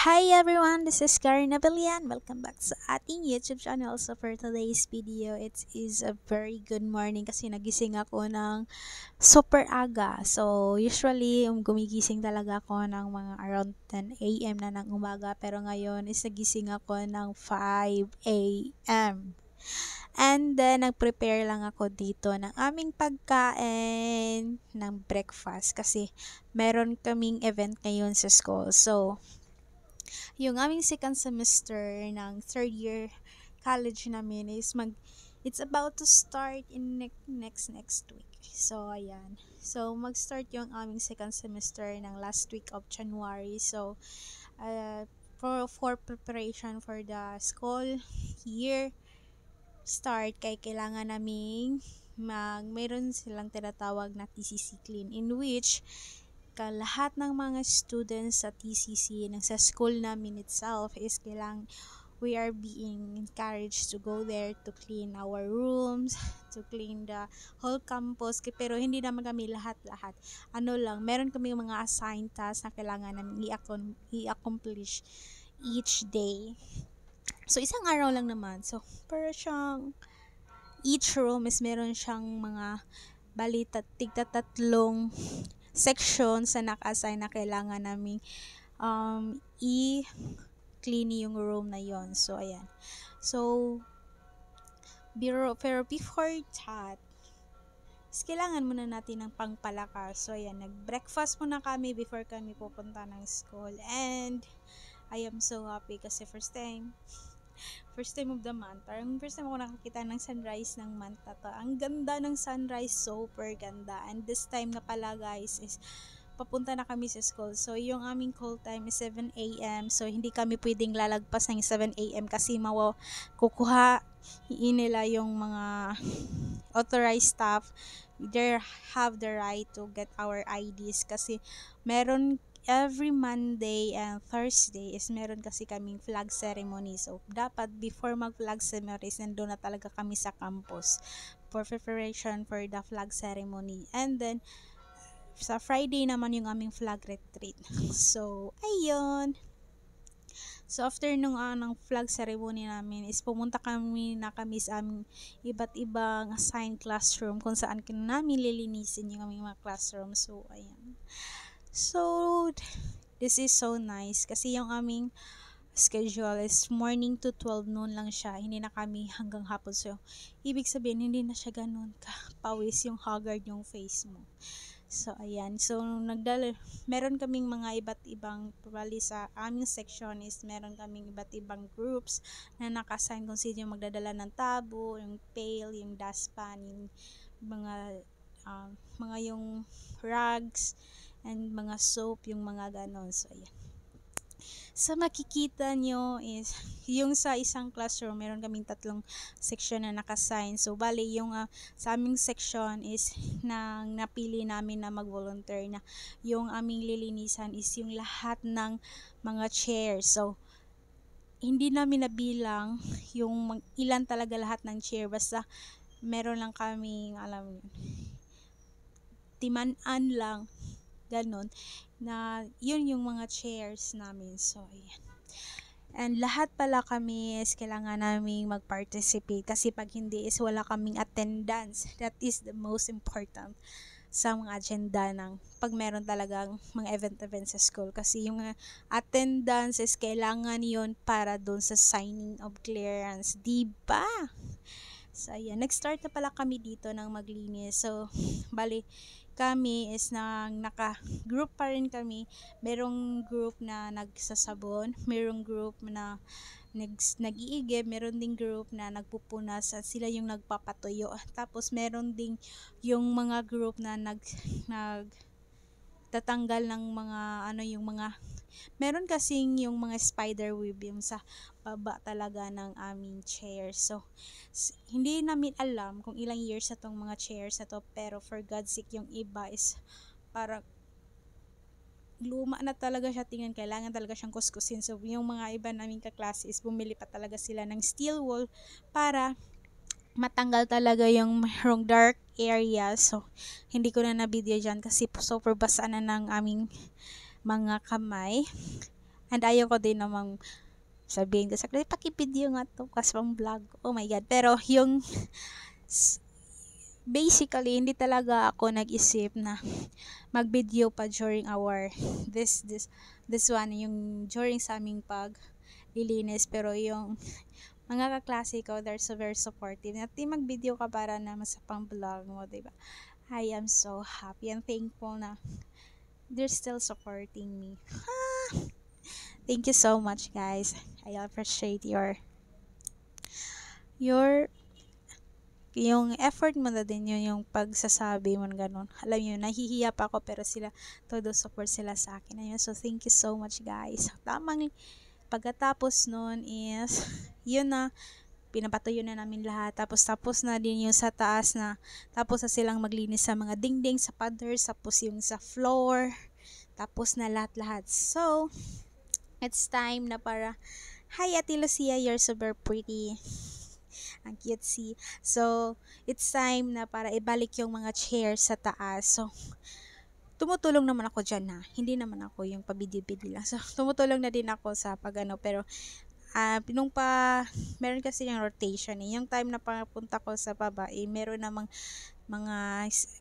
Hi everyone, this is Karen Abelian. Welcome back sa ating YouTube channel. So for today's video, it is a very good morning kasi nagising ako ng super aga. So usually, gumigising talaga ako ng mga around 10 a.m. na ng umaga. Pero ngayon is nagising ako ng 5 a.m. And then, nag-prepare lang ako dito ng aming pagkain ng breakfast kasi meron kaming event ngayon sa school. So, yung aming second semester ng third year college namin is it's about to start in next week. So, ayan. So, mag-start yung aming second semester ng last week of January. So, uh, for preparation for the school year start, kailangan naming mayroon silang tinatawag na TCC clean, in which lahat ng mga students sa TCC sa school namin itself is we are being encouraged to go there to clean our rooms, to clean the whole campus. Pero hindi naman kami lahat-lahat. Meron kami mga assigned tasks na kailangan namin i-accomplish each day. So, isang araw lang naman. So, para siyang each room is meron siyang mga tigta tatlong sections na naka-assign na kailangan namin i-clean yung room na yon. So, ayan. So, pero before that, kailangan muna natin ng pangpalakas. So, ayan. Nag-breakfast muna kami before kami pupunta ng school. And, I am so happy kasi first time of the month. Parang first time ako nakakita ng sunrise ng month na to. Ang ganda ng sunrise, super ganda. And this time na pala guys is papunta na kami sa school. So, yung aming call time is 7 a.m. So, hindi kami pwedeng lalagpas ng 7 a.m. kasi kukuha nila yung mga authorized staff. They have the right to get our IDs kasi meron every Monday and Thursday is meron kasi kaming flag ceremony. So, dapat before mag-flag ceremony, nandun na talaga kami sa campus for preparation for the flag ceremony. And then, sa Friday naman yung aming flag retreat. So, ayun. So, after ng flag ceremony namin is pumunta kami sa aming iba't ibang assigned classroom kung saan namin lilinisin yung aming mga classroom. So, ayan. So, this is so nice kasi yung aming schedule is morning to 12 noon lang siya. Hindi na kami hanggang hapon. So, ibig sabihin, hindi na siya ganun pawis yung haggard yung face mo. So, ayan. So, meron kaming mga iba't ibang, probably sa aming section is meron kaming iba't ibang groups na nakasign kung sino yung magdadala ng tabo, yung pail, yung dustpan, yung mga yung rugs, and mga soap, yung mga ganon. So, ayan. Sa makikita nyo is, yung sa isang classroom, meron kaming tatlong section na nakasign. So, bali, yung sa aming section is napili namin na mag-volunteer na yung aming lilinisan is yung lahat ng mga chairs. So, hindi namin nabilang yung ilan talaga lahat ng chair. Basta, meron lang kaming, timan-an lang, ganon, na yun yung mga chairs namin. So, ayan. And lahat pala kami is kailangan naming mag-participate kasi pag hindi is wala kaming attendance. That is the most important sa mga agenda ng pag meron talagang mga event sa school. Kasi yung attendance is kailangan yun para dun sa signing of clearance. Diba? So, ayan. Nag-start na pala kami dito ng maglinis. So, bali, kami is naka-group pa rin kami. Merong group na nagsasabon, merong group na nag-iigib, meron ding group na nagpupunas at sila yung nagpapatuyo. Tapos meron ding yung mga group na tatanggal ng mga yung mga meron kasing yung mga spider web yung sa baba talaga ng aming chair. So, hindi namin alam kung ilang years na tong mga chairs na to, pero for God's sake, yung iba is para luma na talaga siya, tingnan, kailangan talaga siyang kuskusin. So, yung mga iba naming kaklase is bumili pa talaga sila ng steel wool para matanggal talaga yung mayroong dark area. So, hindi ko na video dyan kasi super basa na ng aming mga kamay. And ayoko din namang sabihin ko sa kanila, paki-video nga to, kas pang vlog. Oh my God. Pero yung, basically, hindi talaga ako nag-isip na mag-video pa during our, this one, yung during sa aming paglilinis. Pero yung mga kaklase ko, they're so very supportive. Nati mag-video ka para naman sa pang vlog mo, diba? I am so happy and thankful na they're still supporting me. Thank you so much, guys. I appreciate your yung effort mo na din yun, yung pagsasabi mo ganun. Alam niyo, nahihiya pa ako pero sila, todo support sila sa akin. Ayun, so thank you so much, guys. Tamang pagkatapos nun is, yun na, pinapatuyo na namin lahat. Tapos na din yung sa taas na, tapos na silang maglinis sa mga dingding, sa padders, tapos yung sa floor, tapos na lahat-lahat. So, it's time na para, hi Ate Lucia, you're super pretty. Ang cutesy. So, it's time na para ibalik yung mga chairs sa taas. So, tumutulong naman ako dyan na. Hindi naman ako yung pabidi-bidi lang. So, tumutulong na din ako sa pagano. Pero, meron kasi yung rotation eh. Yung time na papunta ko sa baba, meron namang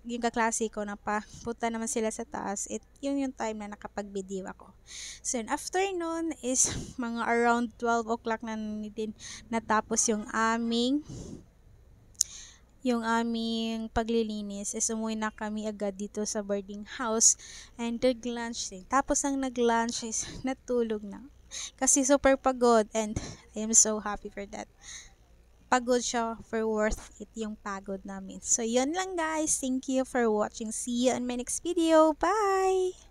yung kaklase ko na papunta naman sila sa taas. Yung time na nakapag-video ako. So, after nun is mga around 12 o'clock na din natapos yung aming paglilinis. Is umuwi na kami agad dito sa boarding house and nag-lunch din. Tapos ang nag-lunch is natulog na. Kasi super pagod and I am so happy for that. Pagod siya for worth it yung pagod namin. So, yun lang guys. Thank you for watching. See you on my next video. Bye!